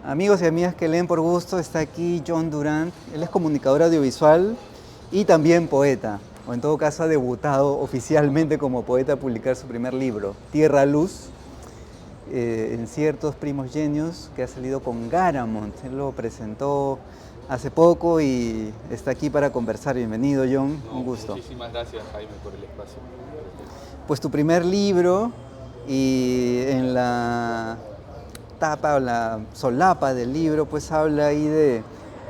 Amigos y amigas que leen por gusto, está aquí John Durant. Él es comunicador audiovisual y también poeta, o en todo caso ha debutado oficialmente como poeta a publicar su primer libro, Tierra Luz, en ciertos primos genios, que ha salido con Garamond. Él lo presentó hace poco y está aquí para conversar. Bienvenido, John, un No, gusto. muchísimas gracias, Jaime, por el espacio. Pues tu primer libro, y en la tapa o la solapa del libro pues habla ahí de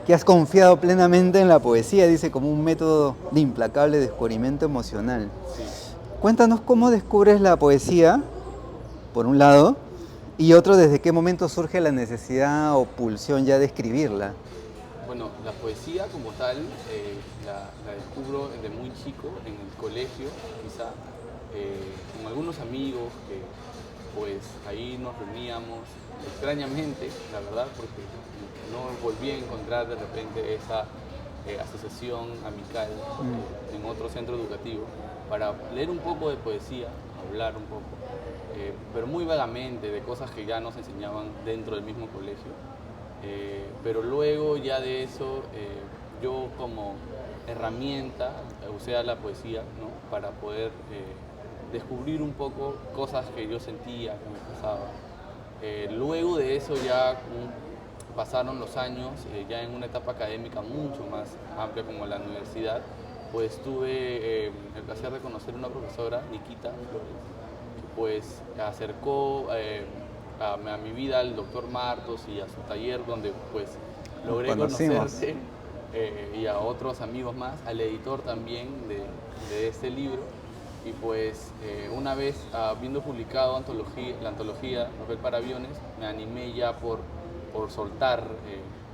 que has confiado plenamente en la poesía, dice, como un método de implacable descubrimiento emocional. Sí. Cuéntanos cómo descubres la poesía, por un lado, y otro, desde qué momento surge la necesidad o pulsión ya de escribirla. Bueno, la poesía como tal la descubro desde muy chico, en el colegio, quizá, con algunos amigos que pues ahí nos reuníamos extrañamente, la verdad, porque no volví a encontrar de repente esa asociación amical en otro centro educativo para leer un poco de poesía, hablar un poco, pero muy vagamente de cosas que ya nos enseñaban dentro del mismo colegio. Pero luego ya de eso, yo como herramienta usé a la poesía, ¿no? Para poder descubrir un poco cosas que yo sentía, que me pasaban. Luego de eso ya pasaron los años, ya en una etapa académica mucho más amplia como la universidad, pues tuve el placer de conocer a una profesora, Nikita Flores, que pues acercó a mi vida al doctor Martos y a su taller, donde pues Nos logré conocimos. conocerte, y a otros amigos más, al editor también de este libro. Y pues una vez habiendo publicado la antología Papel para Aviones, me animé ya por soltar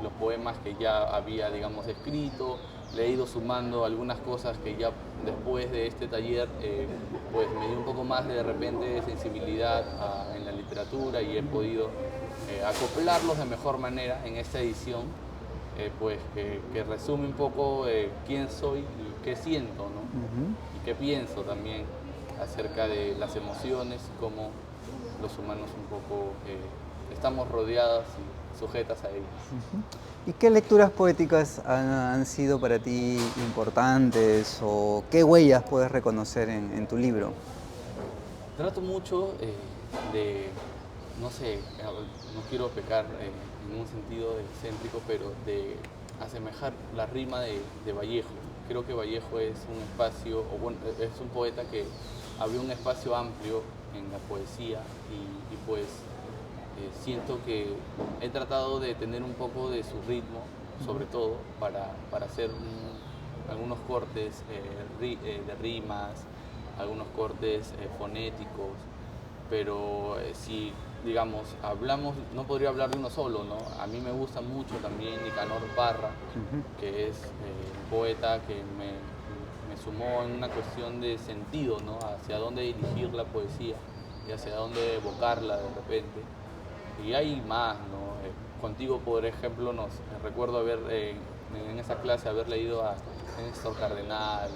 los poemas que ya había, digamos, escrito. Le he ido sumando algunas cosas que ya después de este taller pues me dio un poco más de repente sensibilidad en la literatura y he podido acoplarlos de mejor manera en esta edición, pues que resume un poco quién soy y qué siento, ¿no? Y qué pienso también acerca de las emociones y cómo los humanos un poco estamos rodeadas y sujetas a ellas. ¿Y qué lecturas poéticas han sido para ti importantes o qué huellas puedes reconocer en tu libro? Trato mucho de, no sé, no quiero pecar en un sentido excéntrico, pero de asemejar la rima de Vallejo. Creo que Vallejo es un espacio, o bueno, es un poeta que abrió un espacio amplio en la poesía y pues siento que he tratado de tener un poco de su ritmo, sobre todo, para hacer algunos cortes de rimas, algunos cortes fonéticos, pero si, digamos, hablamos, no podría hablar de uno solo, ¿no? A mí me gusta mucho también Nicanor Parra, que es un poeta que me sumó en una cuestión de sentido, ¿no? Hacia dónde dirigir la poesía y hacia dónde evocarla de repente. Y hay más, ¿no? Contigo, por ejemplo, recuerdo haber en esa clase haber leído a Néstor Cardenal,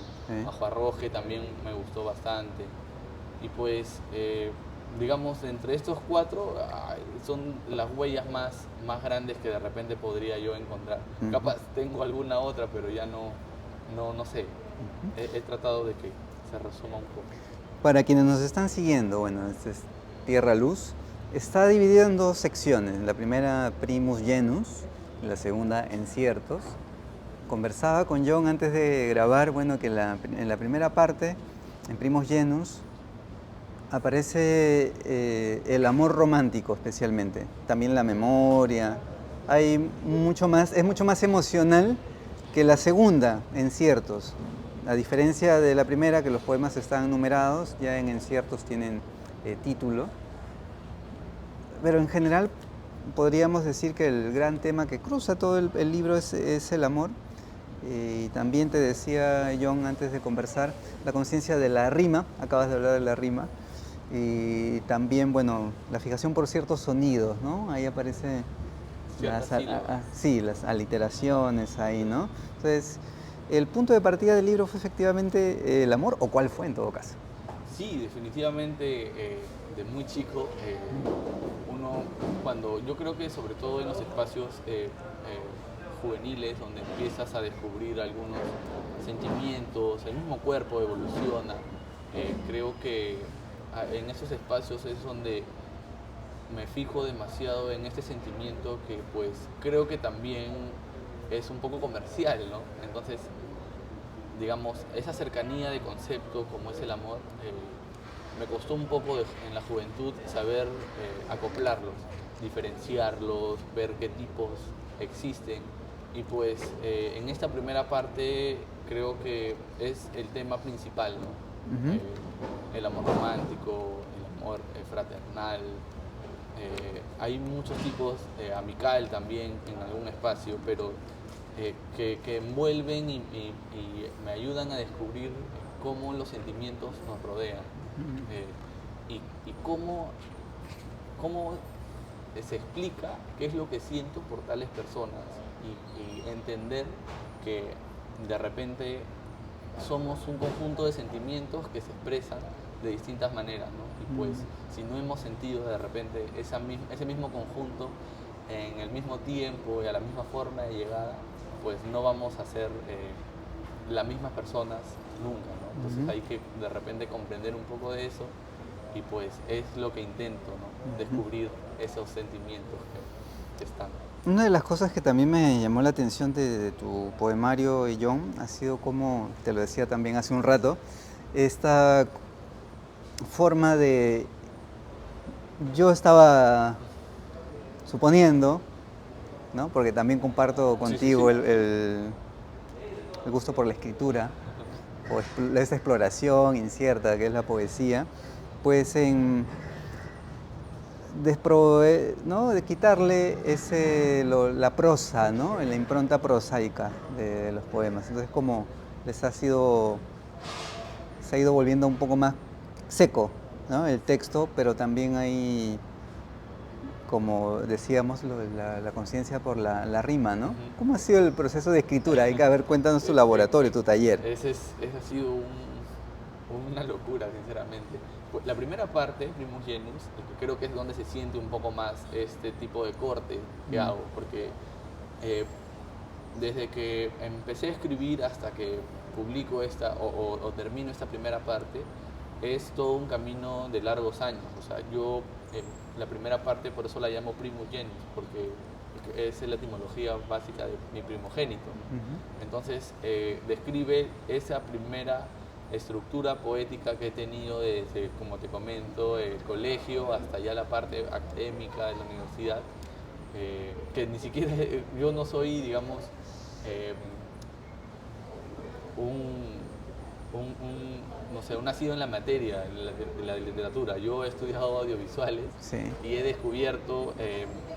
a Juan Roge, también me gustó bastante. Y pues, digamos, entre estos cuatro son las huellas más grandes que de repente podría yo encontrar. Capaz tengo alguna otra, pero ya no sé. He tratado de que se resuma un poco. Para quienes nos están siguiendo, bueno, este es Tierra Luz. Está dividido en dos secciones. La primera, Primus Genus, y la segunda, Enciertos. Conversaba con John antes de grabar, bueno, que en la primera parte, en Primus Genus, aparece el amor romántico especialmente, también la memoria. Es mucho más emocional que la segunda, Enciertos. A diferencia de la primera, que los poemas están numerados, ya en Enciertos tienen título. Pero en general podríamos decir que el gran tema que cruza todo el libro es el amor. Y también te decía, John, antes de conversar, la conciencia de la rima, acabas de hablar de la rima, y también, bueno, la fijación por ciertos sonidos, ¿no? Ahí aparece sí, las aliteraciones ahí, ¿no? Entonces, ¿el punto de partida del libro fue efectivamente el amor, o cuál fue en todo caso? Sí, definitivamente de muy chico cuando yo creo que sobre todo en los espacios juveniles, donde empiezas a descubrir algunos sentimientos, el mismo cuerpo evoluciona, creo que en esos espacios es donde me fijo demasiado en este sentimiento que pues creo que también es un poco comercial, ¿no? Entonces, digamos, esa cercanía de concepto como es el amor, me costó un poco en la juventud saber acoplarlos, diferenciarlos, ver qué tipos existen. Y pues en esta primera parte creo que es el tema principal, ¿no? Ujú. El amor romántico, el amor fraternal. Hay muchos tipos, amical también en algún espacio, pero que envuelven y me ayudan a descubrir cómo los sentimientos nos rodean y cómo se explica qué es lo que siento por tales personas y entender que de repente somos un conjunto de sentimientos que se expresan de distintas maneras, ¿no? Y pues si no hemos sentido de repente ese mismo conjunto en el mismo tiempo y a la misma forma de llegada, pues no vamos a ser las mismas personas nunca, ¿no? Entonces hay que de repente comprender un poco de eso y pues es lo que intento, ¿no? Descubrir esos sentimientos que están. Una de las cosas que también me llamó la atención de tu poemario, John, ha sido como, te lo decía también hace un rato, esta forma de... Yo estaba suponiendo, ¿no? Porque también comparto contigo Sí. el gusto por la escritura, o esa exploración incierta que es la poesía, pues ¿no? De quitarle la prosa, ¿no? La impronta prosaica de los poemas. Entonces como se ha ido volviendo un poco más seco, ¿no? El texto, pero también hay, como decíamos, la conciencia por la rima, ¿no? ¿Cómo ha sido el proceso de escritura? Hay que, a ver, cuéntanos tu laboratorio, tu taller. Ese ha sido una locura, sinceramente. Pues la primera parte, Primus Genus, que creo que es donde se siente un poco más este tipo de corte que hago, porque desde que empecé a escribir hasta que publico o termino esta primera parte, es todo un camino de largos años. O sea, yo la primera parte por eso la llamo Primus Genus, porque es la etimología básica de mi primogénito. Entonces, describe esa primera estructura poética que he tenido desde, como te comento, el colegio hasta ya la parte académica de la universidad, que ni siquiera, yo no soy, digamos, no sé, un nacido en la materia de la literatura. Yo he estudiado audiovisuales y he descubierto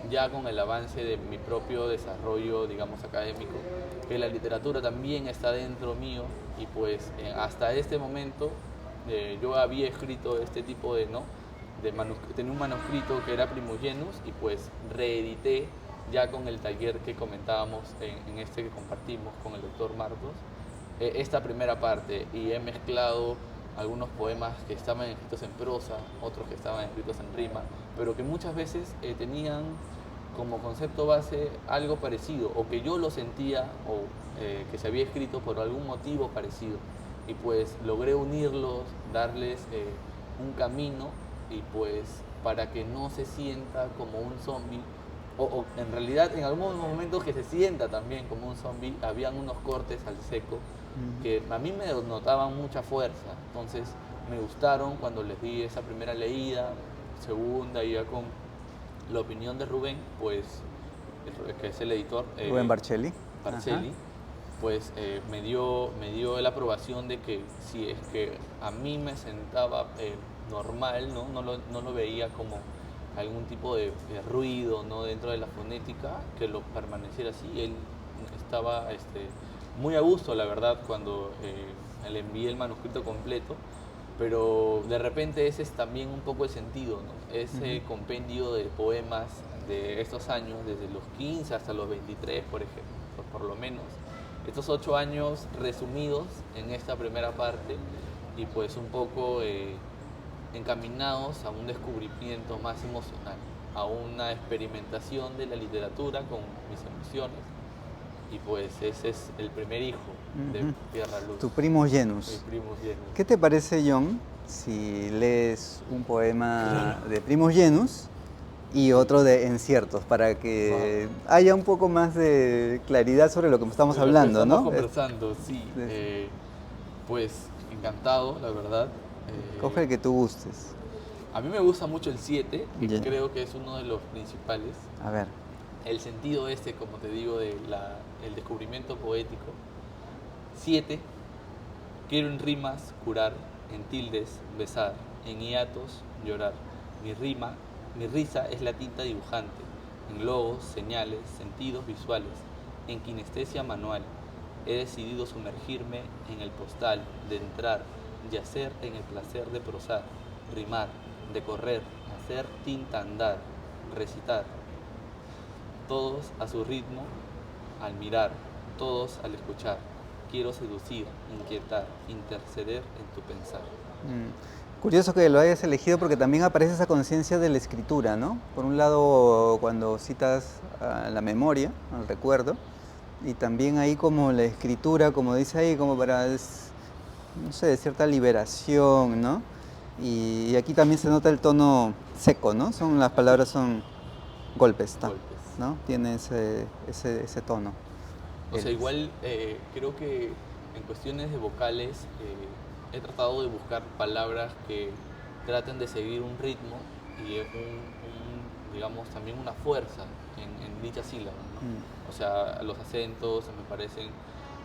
ya con el avance de mi propio desarrollo, digamos, académico, que la literatura también está dentro mío y pues hasta este momento yo había escrito este tipo de, ¿no? Tenía un manuscrito que era Primus Genus y pues reedité ya con el taller que comentábamos en este que compartimos con el doctor Marcos, esta primera parte, y he mezclado algunos poemas que estaban escritos en prosa, otros que estaban escritos en rima, pero que muchas veces tenían como concepto base algo parecido, o que yo lo sentía, o que se había escrito por algún motivo parecido, y pues logré unirlos, darles un camino, y pues para que no se sienta como un zombie, o en realidad en algunos momentos que se sienta también como un zombie, habían unos cortes al seco que a mí me notaban mucha fuerza, entonces me gustaron cuando les di esa primera leída, segunda, y ya con la opinión de Rubén, pues, que es el editor. Rubén Barcelli. Pues me dio la aprobación de que si es que a mí me sentaba normal, ¿no? No lo veía como algún tipo de ruido, ¿no? Dentro de la fonética, que lo permaneciera así. Él estaba muy a gusto, la verdad, cuando le envié el manuscrito completo, pero de repente ese es también un poco el sentido, ¿no? Ese compendio de poemas de estos años, desde los 15 hasta los 23, por ejemplo, por lo menos, estos 8 años resumidos en esta primera parte y pues un poco encaminados a un descubrimiento más emocional. a una experimentación de la literatura con mis emociones. Y pues ese es el primer hijo de Tierra Luz. Tu primo Genus. Mi primo Genus. ¿Qué te parece, John, si lees un poema de Primo Genus y otro de Enciertos, para que haya un poco más de claridad sobre lo que estamos hablando, estamos ¿no? Conversando, sí. Pues encantado, la verdad. Coge el que tú gustes. A mí me gusta mucho el 7, que creo que es uno de los principales. A ver. El sentido como te digo, de el descubrimiento poético. 7. Quiero en rimas curar, en tildes besar, en hiatos llorar. Mi risa es la tinta dibujante, en logos, señales, sentidos visuales, en kinestesia manual. He decidido sumergirme en el postal, de entrar, yacer en el placer de prosar, rimar, de correr, hacer tinta andar, recitar. Todos a su ritmo, al mirar, todos al escuchar. Quiero seducir, inquietar, interceder en tu pensar. Curioso que lo hayas elegido porque también aparece esa conciencia de la escritura, ¿no? Por un lado, cuando citas a la memoria, al recuerdo, y también ahí como la escritura, como dice ahí, como para, no sé, cierta liberación, ¿no? Y aquí también se nota el tono seco, ¿no? Las palabras son golpes, ¿no? Tiene ese tono. O sea, igual creo que en cuestiones de vocales he tratado de buscar palabras que traten de seguir un ritmo y digamos, también una fuerza en dicha sílaba, ¿no? O sea, los acentos me parecen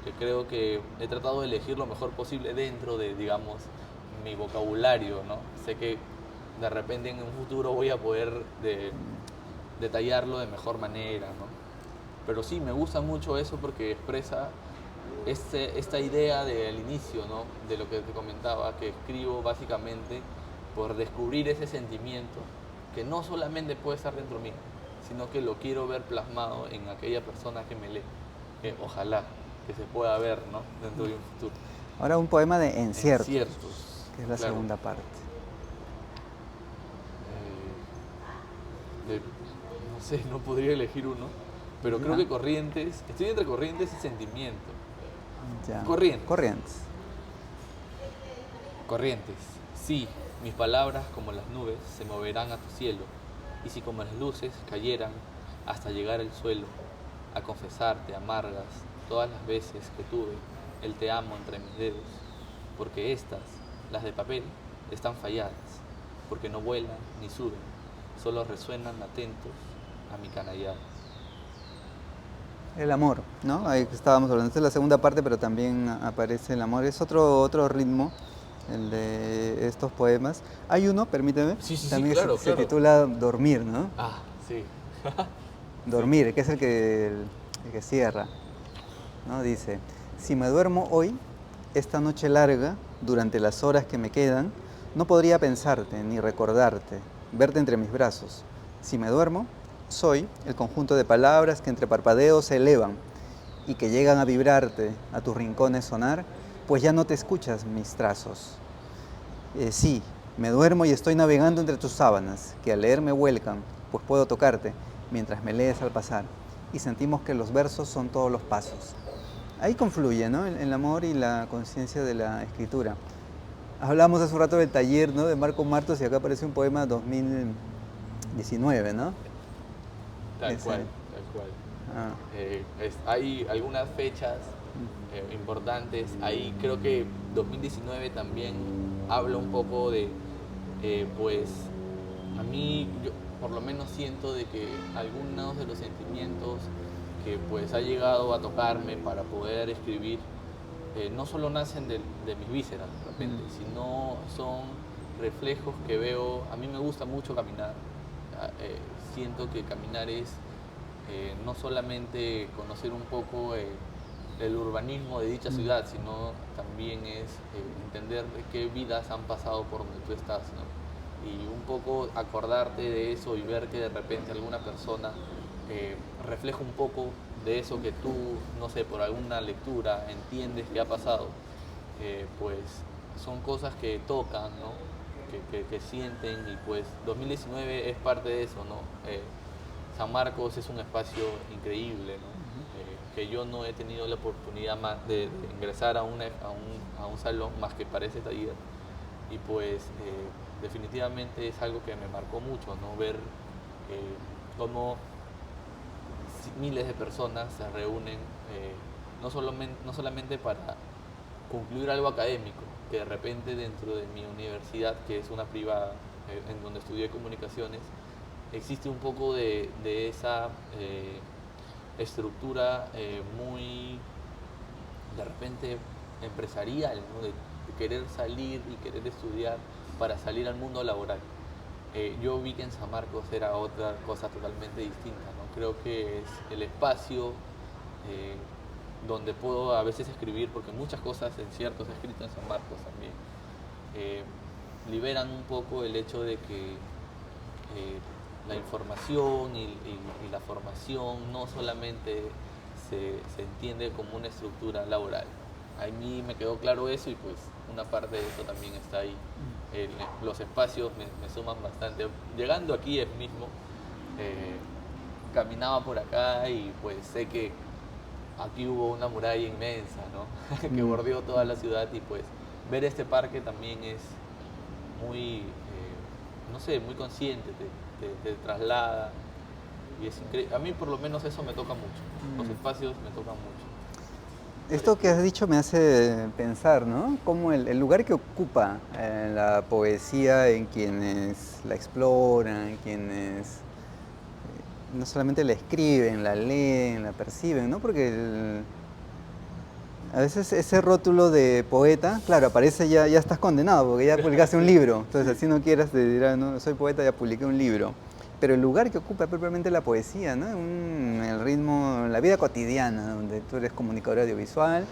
que creo que he tratado de elegir lo mejor posible dentro de, digamos, mi vocabulario, ¿no? Sé que de repente en un futuro voy a poder detallarlo de mejor manera, ¿no? Pero sí, me gusta mucho eso porque expresa esta idea del inicio, ¿no? De lo que te comentaba, que escribo básicamente por descubrir ese sentimiento que no solamente puede estar dentro mío, sino que lo quiero ver plasmado en aquella persona que me lee. Ojalá que se pueda ver, ¿no? Dentro de un futuro. Ahora un poema de Enciertos, que es la claro. segunda parte. No sé, no podría elegir uno, pero creo que Corrientes, estoy entre Corrientes y Sentimiento. Ya. Corrientes. Sí, mis palabras como las nubes se moverán a tu cielo, y si como las luces cayeran hasta llegar al suelo, a confesarte amargas todas las veces que tuve el te amo entre mis dedos, porque estas, las de papel, están falladas, porque no vuelan ni suben, solo resuenan atentos a mi canallada. El amor, ¿no? Ahí estábamos hablando. Esta es la segunda parte, pero también aparece el amor. Es otro ritmo, el de estos poemas. Hay uno, permíteme, también claro, se titula Dormir, ¿no? Ah, sí. Dormir, que es el que cierra, ¿no? Dice, si me duermo hoy, esta noche larga, durante las horas que me quedan, no podría pensarte ni recordarte, verte entre mis brazos. Si me duermo, soy el conjunto de palabras que entre parpadeos se elevan y que llegan a vibrarte, a tus rincones sonar, pues ya no te escuchas mis trazos. Sí, me duermo y estoy navegando entre tus sábanas, que al leer me vuelcan, pues puedo tocarte mientras me lees al pasar, y sentimos que los versos son todos los pasos. Ahí confluye, ¿no? El amor y la conciencia de la escritura. Hablamos hace un rato del taller, ¿no? De Marco Martos, y acá aparece un poema 2019, ¿no? Tal cual. Hay algunas fechas importantes. Ahí creo que 2019 también habla un poco de, pues, a mí, yo por lo menos siento de que algunos de los sentimientos que pues ha llegado a tocarme para poder escribir, no solo nacen de mis vísceras de repente, sino son reflejos que veo. A mí me gusta mucho caminar. Siento que caminar es no solamente conocer un poco el urbanismo de dicha ciudad, sino también es entender de qué vidas han pasado por donde tú estás, ¿no? Y un poco acordarte de eso y ver que de repente alguna persona refleja un poco de eso que tú, no sé, por alguna lectura entiendes que ha pasado, pues son cosas que tocan, ¿no? que sienten, y pues 2019 es parte de eso, ¿no? San Marcos es un espacio increíble, ¿no? Que yo no he tenido la oportunidad más de ingresar a un salón más que para ese taller, y pues definitivamente es algo que me marcó mucho, ¿no? Ver cómo miles de personas se reúnen, no solamente para concluir algo académico, que de repente dentro de mi universidad, que es una privada, en donde estudié comunicaciones, existe un poco de esa estructura muy, de repente, empresarial, ¿no? De querer salir y querer estudiar para salir al mundo laboral. Yo vi que en San Marcos era otra cosa totalmente distinta, ¿no? Creo que es el espacio donde puedo a veces escribir, porque muchas cosas en cierto se han escrito en San Marcos también. Liberan un poco el hecho de que la información y la formación no solamente se entiende como una estructura laboral. A mí me quedó claro eso, y pues una parte de eso también está ahí. Los espacios me suman bastante. Llegando aquí mismo, caminaba por acá y pues sé que aquí hubo una muralla inmensa, ¿no? Que bordeó toda la ciudad, y pues ver este parque también es muy, no sé, muy consciente, te traslada, y es increíble. A mí por lo menos eso me toca mucho, los espacios me tocan mucho. Esto que has dicho me hace pensar, ¿no? Cómo el lugar que ocupa la poesía en quienes la exploran, quienes no solamente la escriben, la leen, la perciben, ¿no? Porque a veces ese rótulo de poeta, claro, aparece ya estás condenado, porque ya publicaste un libro. Entonces, así no quieras, te dirán, no, soy poeta, ya publiqué un libro. Pero el lugar que ocupa propiamente la poesía, ¿no? El ritmo, la vida cotidiana, donde tú eres comunicador audiovisual,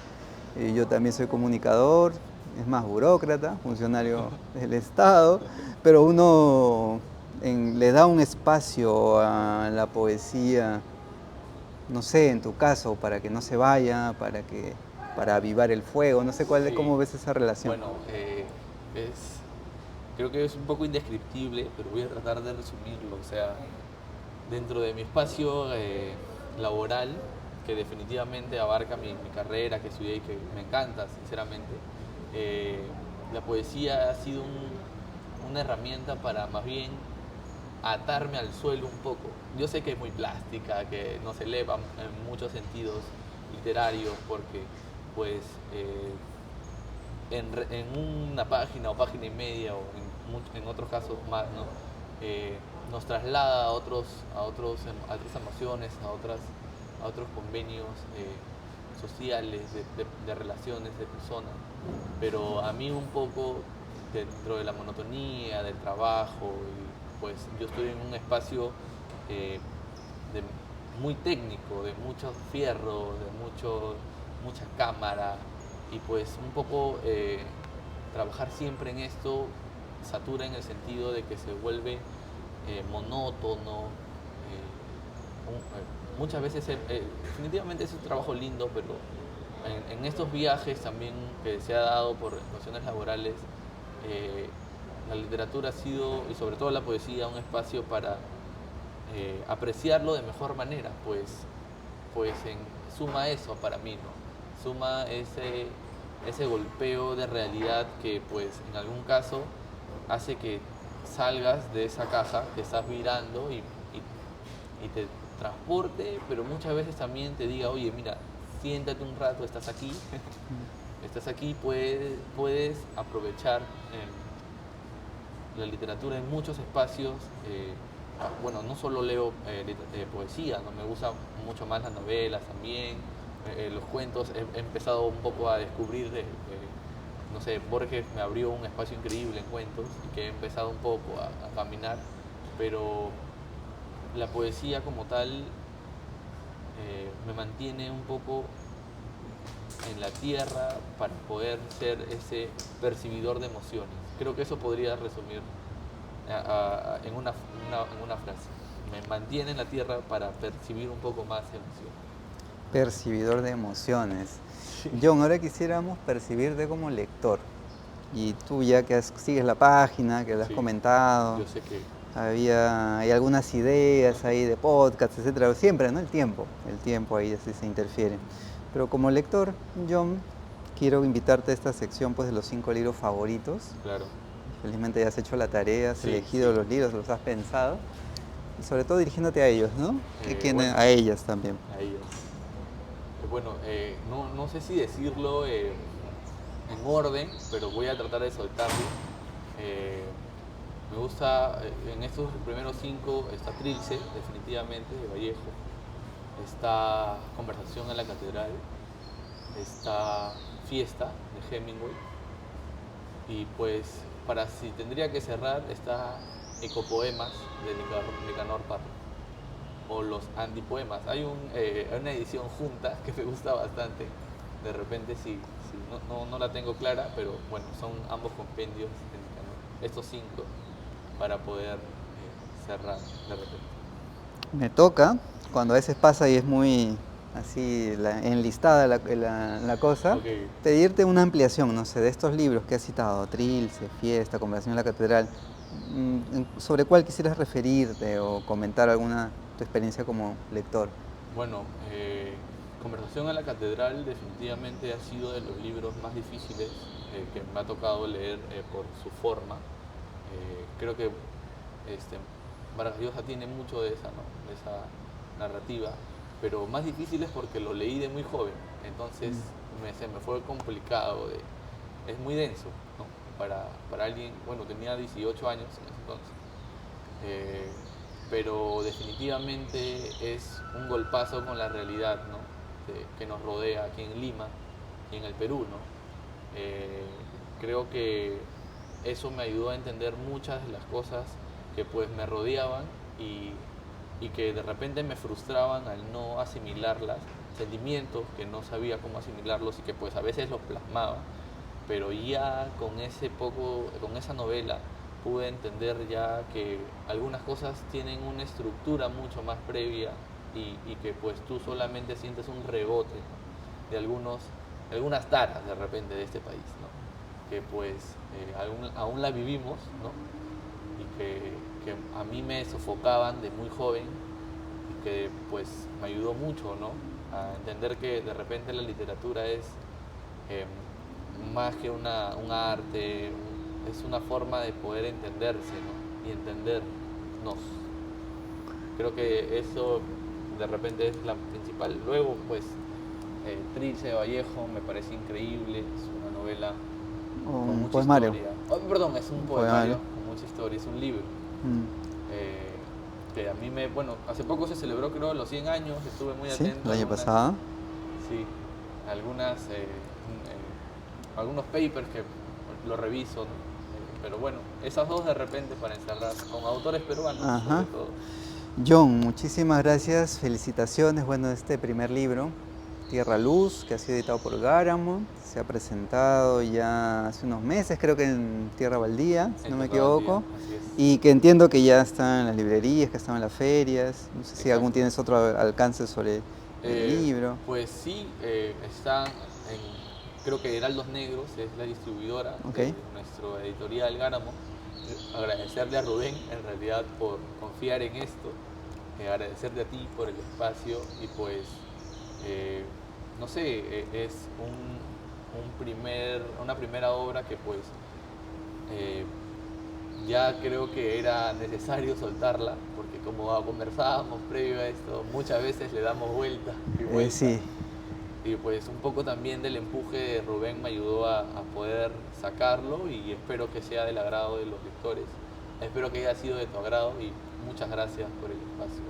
y yo también soy comunicador, es más burócrata, funcionario del Estado, pero uno le da un espacio a la poesía, no sé, en tu caso, para que no se vaya, para avivar el fuego, no sé Sí. cómo ves esa relación. Bueno, creo que es un poco indescriptible, pero voy a tratar de resumirlo. O sea, dentro de mi espacio laboral, que definitivamente abarca mi carrera que estudié y que me encanta, sinceramente, la poesía ha sido una herramienta para más bien atarme al suelo un poco. Yo sé que es muy plástica, que nos eleva en muchos sentidos literarios, porque pues en una página o página y media, o en otros casos más, ¿no? Nos traslada a otras emociones, a otros convenios sociales, de relaciones de personas. Pero a mí un poco, dentro de la monotonía del trabajo, y pues yo estoy en un espacio muy técnico, de mucho fierro, mucha cámara, y pues un poco trabajar siempre en esto satura, en el sentido de que se vuelve monótono. Muchas veces definitivamente es un trabajo lindo, pero en estos viajes también que se ha dado por cuestiones laborales, la literatura ha sido, y sobre todo la poesía, un espacio para apreciarlo de mejor manera, pues suma eso para mí, ¿no? Suma ese golpeo de realidad que pues en algún caso hace que salgas de esa caja que estás mirando, y te transporte, pero muchas veces también te diga, oye, mira, siéntate un rato, estás aquí, puedes aprovechar la literatura en muchos espacios. Bueno, no solo leo poesía, ¿no? Me gusta mucho más las novelas también, los cuentos. He empezado un poco a descubrir, no sé, Borges me abrió un espacio increíble en cuentos, y que he empezado un poco a caminar, pero la poesía como tal me mantiene un poco en la tierra para poder ser ese percibidor de emociones. Creo que eso podría resumir en una frase. Me mantiene en la tierra para percibir un poco más emociones. Percibidor de emociones. John, ahora quisiéramos percibirte como lector. Y tú ya que sigues la página, que la has Sí, comentado, yo sé que hay algunas ideas ahí de podcast, etcétera. Siempre, ¿no? El tiempo ahí así se interfiere. Pero como lector, John, quiero invitarte a esta sección pues, de los 5 libros favoritos. claro. Felizmente ya has hecho la tarea, has Sí, elegido sí. los libros, los has pensado. Y sobre todo dirigiéndote a ellos, ¿no? Bueno, A ellas también. a ellas. Bueno, no sé si decirlo en orden, pero voy a tratar de soltarlo. Eh, Me gusta, en estos primeros 5 está Trilce, definitivamente, de Vallejo. Está Conversación en la Catedral. Está Fiesta, de Hemingway. Y pues, para si tendría que cerrar, está Ecopoemas, de Nicanor Parra. O los antipoemas. Hay una edición junta que me gusta bastante. De repente, sí, sí, no la tengo clara, pero bueno, son ambos compendios de Nicanor. Estos 5 para poder cerrar de repente. Me toca, cuando a veces pasa y es muy así enlistada la cosa, Ok, pedirte una ampliación, no sé, de estos libros que has citado, Trilce, Fiesta, Conversación en la Catedral, sobre cuál quisieras referirte o comentar alguna tu experiencia como lector. bueno, Conversación en la Catedral definitivamente ha sido de los libros más difíciles que me ha tocado leer por su forma. Creo que Vargas Llosa tiene mucho de esa, ¿no? De esa narrativa, pero más difícil es porque lo leí de muy joven, entonces se me fue complicado, es muy denso, ¿no? Para alguien, bueno, tenía 18 años en ese entonces, eh, pero definitivamente es un golpazo con la realidad, ¿no? Que nos rodea aquí en Lima y en el Perú, ¿no? Creo que eso me ayudó a entender muchas de las cosas que pues me rodeaban y que de repente me frustraban al no asimilarlas, sentimientos que no sabía cómo asimilarlos y que pues a veces los plasmaba, pero ya con esa novela pude entender ya que algunas cosas tienen una estructura mucho más previa y que pues tú solamente sientes un rebote, ¿no? de algunas taras de repente de este país, ¿no? Que pues aún la vivimos, ¿no? Y que a mí me sofocaban de muy joven y que pues me ayudó mucho, ¿no? A entender que de repente la literatura es eh, más que un arte, es una forma de poder entenderse, ¿no? Y entendernos. Creo que eso de repente es la principal. Luego, pues, Trilce de Vallejo me parece increíble, es una novela con Un mucha poemario. historia. Oh, perdón, es un Un poemario poemario. con mucha historia, es un libro. Mm. Que a mí bueno, hace poco se celebró creo los 100 años, estuve muy Sí, atento el a año pasado. sí, algunos papers que lo reviso, pero bueno, esas dos de repente para encerrar con autores peruanos sobre Ajá. todo. John, muchísimas gracias, felicitaciones. Bueno, este primer libro, Tierra Luz, que ha sido editado por Gáramo, se ha presentado ya hace unos meses, creo que en Tierra Baldía, si no me Tierra Baldía, equivoco, así es, y que entiendo que ya está en las librerías, que están en las ferias. No sé si algún exacto. tienes otro alcance sobre el libro. Pues sí, están creo que Heraldos Negros es la distribuidora Ok. de nuestro editorial Gáramo. Agradecerle a Rubén en realidad por confiar en esto, agradecerte a ti por el espacio y pues, no sé, es una primera obra que pues eh, ya creo que era necesario soltarla, porque como conversábamos previo a esto, muchas veces le damos vuelta y vuelta. Sí, Y pues un poco también del empuje de Rubén me ayudó a poder sacarlo y espero que sea del agrado de los lectores. Espero que haya sido de tu agrado y muchas gracias por el espacio.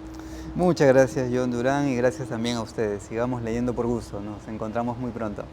muchas gracias John Durán y gracias también a ustedes. Sigamos leyendo por gusto, nos encontramos muy pronto.